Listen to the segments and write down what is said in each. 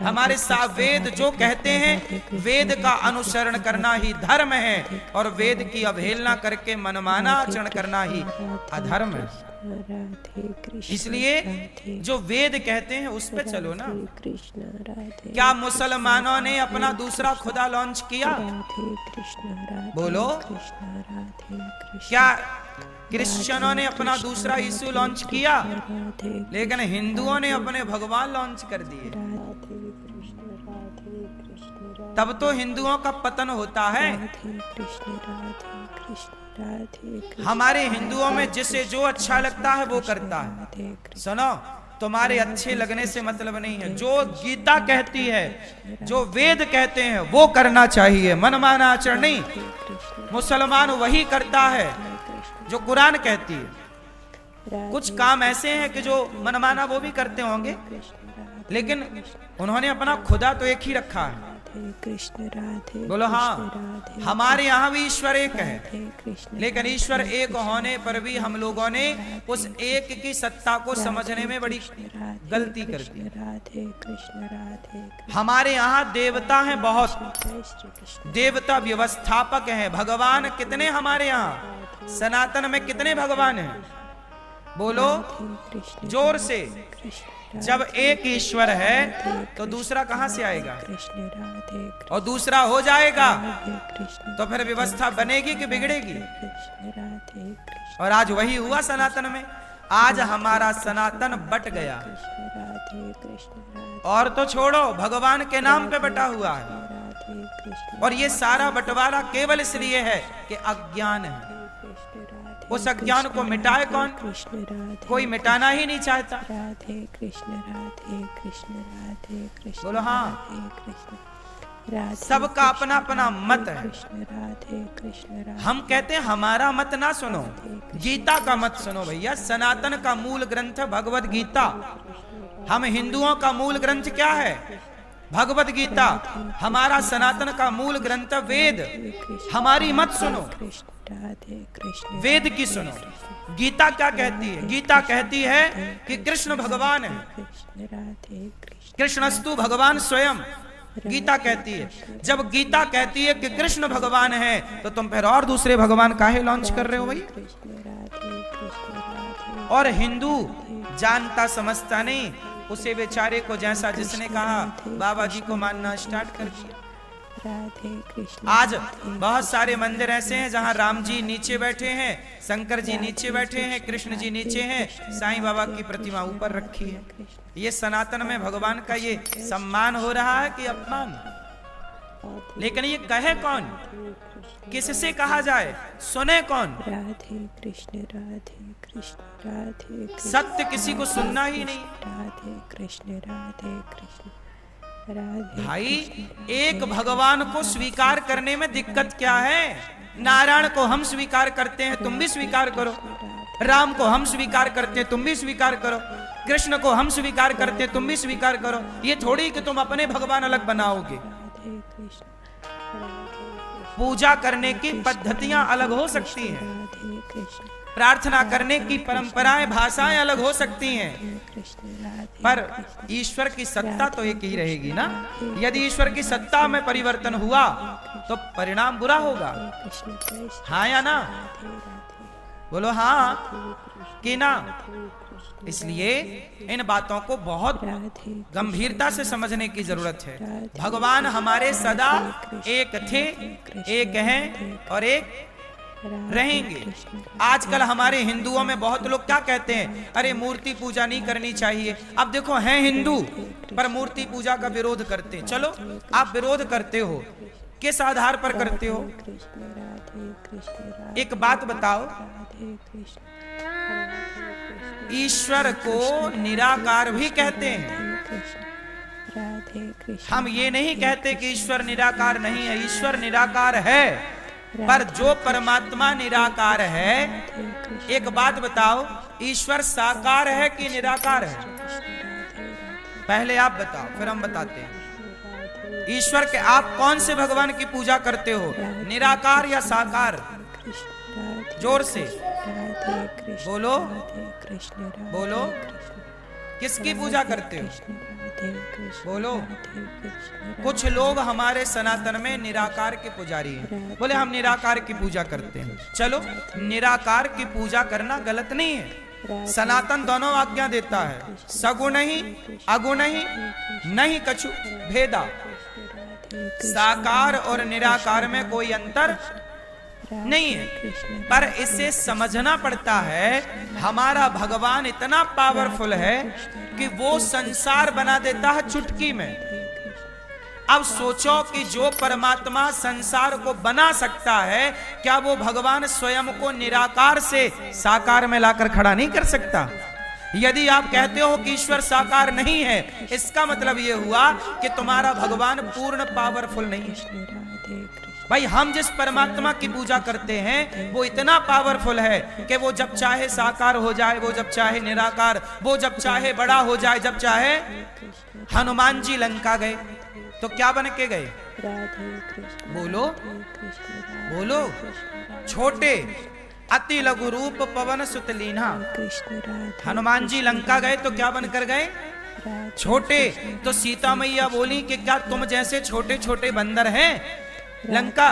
हमारे वेद जो कहते हैं वेद का अनुसरण करना ही धर्म है और वेद की अवहेलना करके मनमाना आचरण करना ही अधर्म है। इसलिए जो वेद कहते हैं उस पे चलो ना। क्या मुसलमानों ने अपना दूसरा खुदा लॉन्च किया? बोलो। क्या क्रिश्चियनों ने अपना दूसरा यीशु लॉन्च किया? लेकिन हिंदुओं ने अपने भगवान लॉन्च कर दिए। तब तो हिंदुओं का पतन होता है। हमारे हिंदुओं में जिसे जो अच्छा लगता है वो करता है। सुनो, तुम्हारे अच्छे लगने से मतलब नहीं है। जो गीता कहती है, जो वेद कहते हैं वो करना चाहिए, मनमाना आचरण नहीं। मुसलमान वही करता है जो कुरान कहती है। कुछ काम ऐसे हैं कि जो मनमाना वो भी करते होंगे, लेकिन उन्होंने अपना खुदा तो एक ही रखा है। कृष्ण राधे। बोलो हाँ। हमारे यहाँ भी ईश्वर एक है, लेकिन ईश्वर एक होने पर भी हम लोगों ने उस एक की सत्ता को समझने में बड़ी गलती कर दी। राधे कृष्ण राधे। हमारे यहाँ देवता हैं बहुत, देवता व्यवस्थापक हैं। भगवान कितने हमारे यहाँ? सनातन में कितने भगवान हैं? बोलो जोर से। जब एक ईश्वर है तो दूसरा कहां से आएगा? और दूसरा हो जाएगा तो फिर व्यवस्था बनेगी कि बिगड़ेगी? और आज वही हुआ सनातन में। आज हमारा सनातन बट गया, और तो छोड़ो भगवान के नाम पे बटा हुआ है। और ये सारा बंटवारा केवल इसलिए है कि अज्ञान है। उस अज्ञान को मिटाए कौन? कोई मिटाना ही नहीं चाहता। राधे कृष्ण राधे कृष्ण राधे कृष्ण। बोलो हाँ। राधे सबका अपना अपना मत है। राधे कृष्ण। हम कहते हैं हमारा मत ना सुनो, गीता का मत सुनो भैया। सनातन का मूल ग्रंथ भगवत गीता। हम हिंदुओं का मूल ग्रंथ क्या है? भगवत गीता। हमारा सनातन का मूल ग्रंथ वेद। हमारी मत सुनो, वेद की सुनो। गीता क्या कहती है? गीता कहती है कि कृष्ण भगवान है, कृष्णस्तु भगवान स्वयं। गीता कहती है। जब गीता कहती है कि कृष्ण भगवान है, तो तुम फिर और दूसरे भगवान काहे लॉन्च कर रहे हो भाई? और हिंदू जानता समझता नहीं, उसे बेचारे को जैसा जिसने कहा बाबा जी को मानना स्टार्ट कर दिया। आज बहुत सारे मंदिर ऐसे हैं जहां राम जी नीचे बैठे हैं, शंकर जी नीचे बैठे हैं, कृष्ण जी नीचे हैं, साईं बाबा की प्रतिमा ऊपर रखी है। ये सनातन में भगवान का ये सम्मान हो रहा है कि अपमान? लेकिन ये कहे कौन? किससे कहा जाए? सुने कौन? राधे कृष्ण राधे कृष्ण राधे। सत्य किसी को सुनना ही नहीं। राधे कृष्ण राधे कृष्ण। भाई एक भगवान को स्वीकार करने में दिक्कत क्या है? नारायण को हम स्वीकार करते हैं, तुम भी स्वीकार करो। राम को हम स्वीकार करते हैं, तुम भी स्वीकार करो। कृष्ण को हम स्वीकार करते हैं, तुम भी स्वीकार करो। ये थोड़ी कि तुम अपने भगवान अलग बनाओगे। पूजा करने की पद्धतियां अलग हो सकती हैं, प्रार्थना करने की परंपराएं, भाषाएं अलग हो सकती हैं, पर ईश्वर की सत्ता तो एक ही रहेगी ना। यदि ईश्वर की सत्ता में परिवर्तन हुआ तो परिणाम बुरा होगा। हाँ या ना? बोलो हाँ कि ना? इसलिए इन बातों को बहुत गंभीरता से समझने की जरूरत है। भगवान हमारे सदा एक थे, एक हैं और एक रहेंगे। आजकल हमारे हिंदुओं में बहुत लोग क्या कहते हैं? अरे मूर्ति पूजा नहीं करनी चाहिए। अब देखो हैं हिंदू पर मूर्ति पूजा का विरोध करते हैं। चलो आप विरोध करते हो, किस आधार पर करते हो? एक बात बताओ, ईश्वर को निराकार भी कहते हैं। हम ये नहीं कहते कि ईश्वर निराकार नहीं है, ईश्वर निराकार है। पर जो परमात्मा निराकार है, एक बात बताओ, ईश्वर साकार है कि निराकार है? पहले आप बताओ, फिर हम बताते हैं। ईश्वर के आप कौन से भगवान की पूजा करते हो, निराकार या साकार? जोर से बोलो, बोलो। किसकी पूजा करते हो? राधे कृष्ण बोलो। राधे कृष्ण कुछ लोग हमारे सनातन में निराकार के पुजारी हैं, बोले हम निराकार की पूजा करते हैं। चलो, निराकार की पूजा करना गलत नहीं है। सनातन दोनों आज्ञा देता है, सगुण ही अगुण ही नहीं कछु भेदा। साकार और निराकार में कोई अंतर नहीं है, पर इसे समझना पड़ता है। हमारा भगवान इतना पावरफुल है कि वो संसार बना देता है चुटकी में। अब सोचो कि जो परमात्मा संसार को बना सकता है, क्या वो भगवान स्वयं को निराकार से साकार में लाकर खड़ा नहीं कर सकता? यदि आप कहते हो कि ईश्वर साकार नहीं है, इसका मतलब ये हुआ कि तुम्हारा भगवान पूर्ण पावरफुल नहीं है। भाई, हम जिस परमात्मा की पूजा करते हैं वो इतना पावरफुल है कि वो जब चाहे साकार हो जाए, वो जब चाहे निराकार, वो जब चाहे बड़ा हो जाए, जब चाहे। हनुमान जी लंका गए तो क्या बन के गए? बोलो बोलो। छोटे अति लघु रूप पवन सुत लीन्हा। हनुमान जी लंका गए तो क्या बनकर गए? छोटे। तो सीता मैया बोली कि क्या तुम जैसे छोटे छोटे बंदर हैं लंका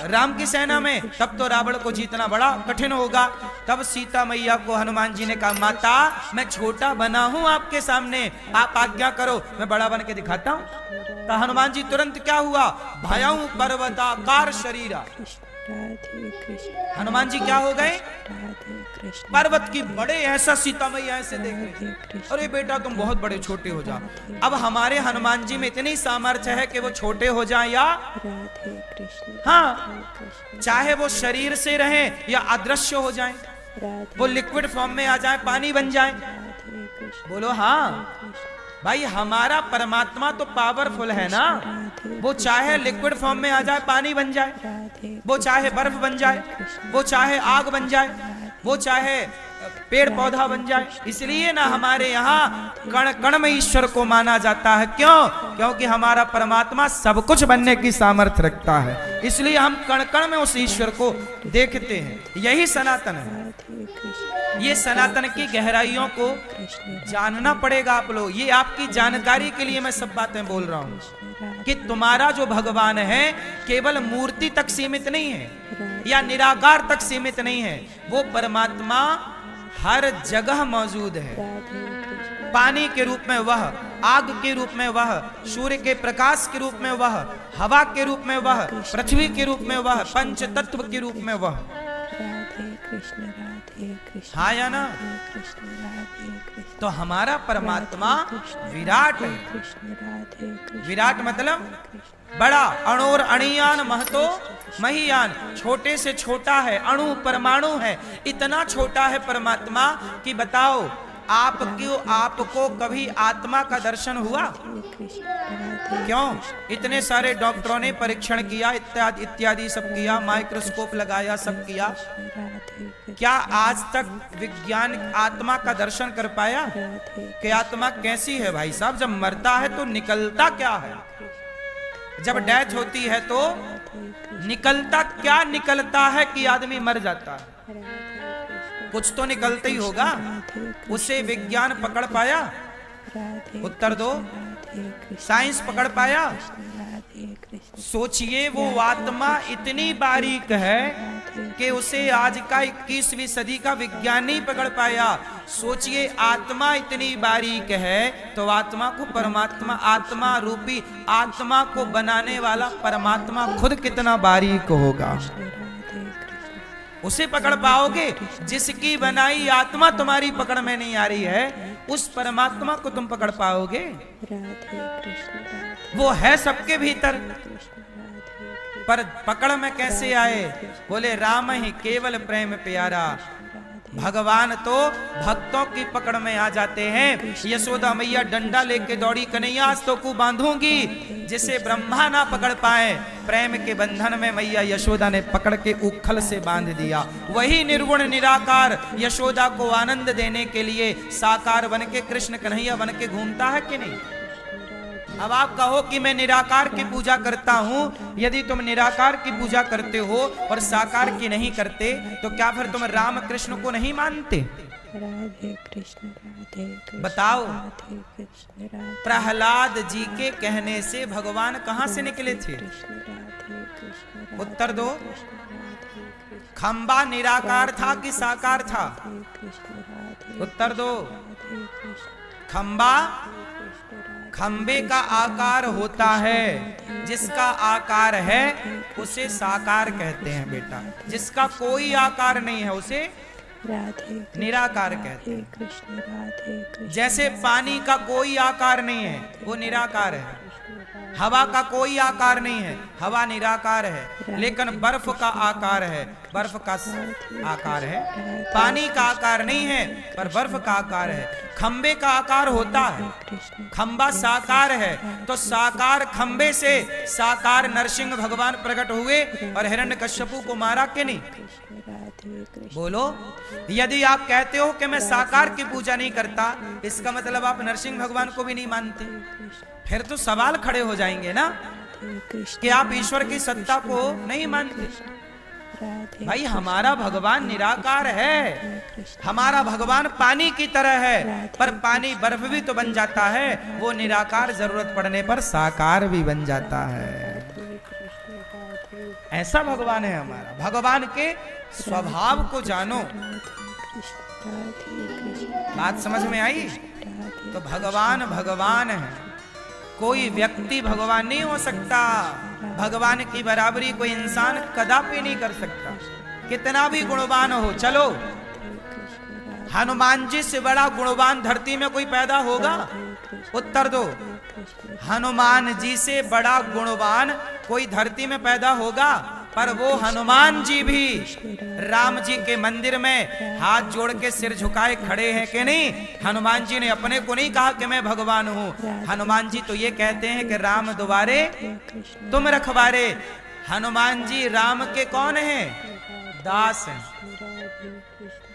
राम की सेना में? तब तो रावण को जीतना बड़ा कठिन होगा। तब सीता मैया को हनुमान जी ने कहा, माता मैं छोटा बना हूं आपके सामने, आप आज्ञा करो मैं बड़ा बन के दिखाता हूं। तो हनुमान जी तुरंत क्या हुआ? भयं पर्वताकार शरीरा। हनुमान जी क्या हो गए? पर्वत की बड़े। ऐसा सीता मैया ऐसे देख रही, अरे बेटा तुम बहुत बड़े छोटे हो जाओ। अब हमारे हनुमान जी में इतनी सामर्थ्य है कि वो छोटे हो जाएं या हाँ, चाहे वो शरीर से रहें या अदृश्य हो जाएं, वो लिक्विड फॉर्म में आ जाएं, पानी बन जाएं। बोलो हाँ। भाई, हमारा परमात्मा तो पावरफुल है ना, वो चाहे लिक्विड फॉर्म में आ जाए, पानी बन जाए, वो चाहे बर्फ बन जाए, वो चाहे आग बन जाए, वो चाहे पेड़ पौधा बन जाए। इसलिए ना हमारे यहाँ कण कण में ईश्वर को माना जाता है। क्यों? क्योंकि हमारा परमात्मा सब कुछ बनने की सामर्थ्य रखता है, इसलिए हम कण कण में उस ईश्वर को देखते हैं। यही सनातन है। ये सनातन की गहराइयों को जानना पड़ेगा आप लोग। ये आपकी जानकारी के लिए मैं सब बातें बोल रहा हूँ कि तुम्हारा जो भगवान है केवल मूर्ति तक सीमित नहीं है या निराकार तक सीमित नहीं है। वो परमात्मा हर जगह मौजूद है। पानी के रूप में वह, आग के रूप में वह, सूर्य के प्रकाश के रूप में वह, हवा के रूप में वह, पृथ्वी के रूप में वह, पंच तत्व के रूप में वह। हाँ या ना? तो हमारा परमात्मा विराट है। विराट मतलब बड़ा। अणोर अणियान महतो महियान। छोटे से छोटा है, अणु परमाणु है, इतना छोटा है परमात्मा कि बताओ आपको कभी आत्मा का दर्शन हुआ? क्यों? इतने सारे डॉक्टरों ने परीक्षण किया, इत्यादि सब किया, माइक्रोस्कोप लगाया, सब किया। क्या आज तक विज्ञान आत्मा का दर्शन कर पाया कि आत्मा कैसी है? भाई साहब, जब मरता है तो निकलता क्या है? जब डेथ होती है तो निकलता क्या निकलता है कि आदमी मर जाता है? कुछ तो निकलता ही होगा। उसे विज्ञान पकड़ पाया? उत्तर दो। साइंस पकड़ पाया? सोचिए, वो आत्मा इतनी बारीक है कि उसे आज का 21वीं सदी का विज्ञान नहीं पकड़ पाया। सोचिए, आत्मा इतनी बारीक है तो आत्मा को परमात्मा, आत्मा रूपी आत्मा को बनाने वाला परमात्मा खुद कितना बारीक होगा। उसे पकड़ पाओगे? जिसकी बनाई आत्मा तुम्हारी पकड़ में नहीं आ रही है, उस परमात्मा को तुम पकड़ पाओगे? वो है सबके भीतर, पर पकड़ में कैसे आए? बोले राम ही केवल प्रेम प्यारा। भगवान तो भक्तों की पकड़ में आ जाते हैं। यशोदा मैया डंडा लेके दौड़ी, कन्हैया आज तो को बांधूंगी, जिसे ब्रह्मा ना पकड़ पाए। प्रेम के बंधन में मैया यशोदा ने पकड़ के उखल से बांध दिया। वही निर्गुण निराकार यशोदा को आनंद देने के लिए साकार बन के कृष्ण कन्हैया बन के घूमता है कि नहीं? अब आप कहो कि मैं निराकार की पूजा करता हूं। यदि तुम निराकार की पूजा करते हो और साकार की नहीं करते, तो क्या फिर तुम राम कृष्ण को नहीं मानते? राधे कृष्ण राधे कृष्ण बताओ, राधे कृष्ण राधे प्रहलाद जी के कहने से भगवान कहाँ से निकले थे? कृष्ण राधे कृष्ण राधे उत्तर दो। कृष्ण राधे कृष्ण खंबा निराकार था कि साकार था? कृष्ण राधे उत्तर दो। राधे कृष्ण खंबा कृष्ण राधे खंबे का आकार होता है, जिसका आकार है उसे साकार कहते हैं बेटा। जिसका कोई आकार नहीं है उसे राधे निराकार कहते हैं। कृष्ण राधे कृष्ण जैसे पानी का कोई आकार नहीं है वो निराकार है, हवा का कोई आकार नहीं है हवा निराकार है, लेकिन बर्फ का आकार है, बर्फ का आकार है। पानी का आकार नहीं है पर बर्फ का आकार है। खंबे का आकार होता है, खंबा साकार है, तो साकार खंबे से साकार नरसिंह भगवान प्रकट हुए और हिरण्यकश्यपु को मारा कि नहीं? बोलो, यदि आप कहते हो कि मैं साकार की पूजा नहीं करता, इसका मतलब आप नरसिंह भगवान को भी नहीं मानते। फिर तो सवाल खड़े हो जाएंगे ना कि आप ईश्वर की सत्ता को नहीं मानते। भाई हमारा भगवान निराकार है, हमारा भगवान पानी की तरह है, पर पानी बर्फ भी तो बन जाता है, वो निराकार जरूरत पड़ने पर साकार भी बन जाता है। ऐसा भगवान है हमारा। भगवान के स्वभाव को जानो। बात समझ में आई? तो भगवान भगवान है, कोई व्यक्ति भगवान नहीं हो सकता। भगवान की बराबरी कोई इंसान कदापि नहीं कर सकता, कितना भी गुणवान हो। चलो, हनुमान जी से बड़ा गुणवान धरती में कोई पैदा होगा? उत्तर दो। हनुमान जी से बड़ा गुणवान कोई धरती में पैदा होगा? पर वो हनुमान जी भी राम जी के मंदिर में हाथ जोड़ के सिर झुकाए खड़े हैं कि नहीं? हनुमान जी ने अपने को नहीं कहा कि मैं भगवान हूँ। हनुमान जी तो ये कहते हैं कि राम दुआरे तुम रखवारे। हनुमान जी राम के कौन हैं? दास हैं।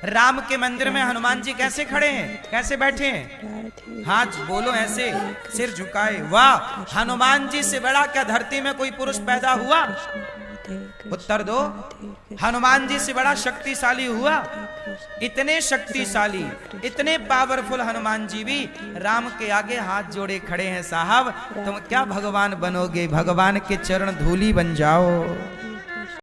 राम के मंदिर में हनुमान जी कैसे खड़े हैं, कैसे बैठे हैं? हाथ बोलो ऐसे, सिर झुकाए। वाह, हनुमान जी से बड़ा क्या धरती में कोई पुरुष पैदा हुआ? उत्तर दो। हनुमान जी से बड़ा शक्तिशाली हुआ? इतने शक्तिशाली, इतने पावरफुल हनुमान जी भी राम के आगे हाथ जोड़े खड़े हैं। साहब, तुम क्या भगवान बनोगे? भगवान के चरण धूली बन जाओ।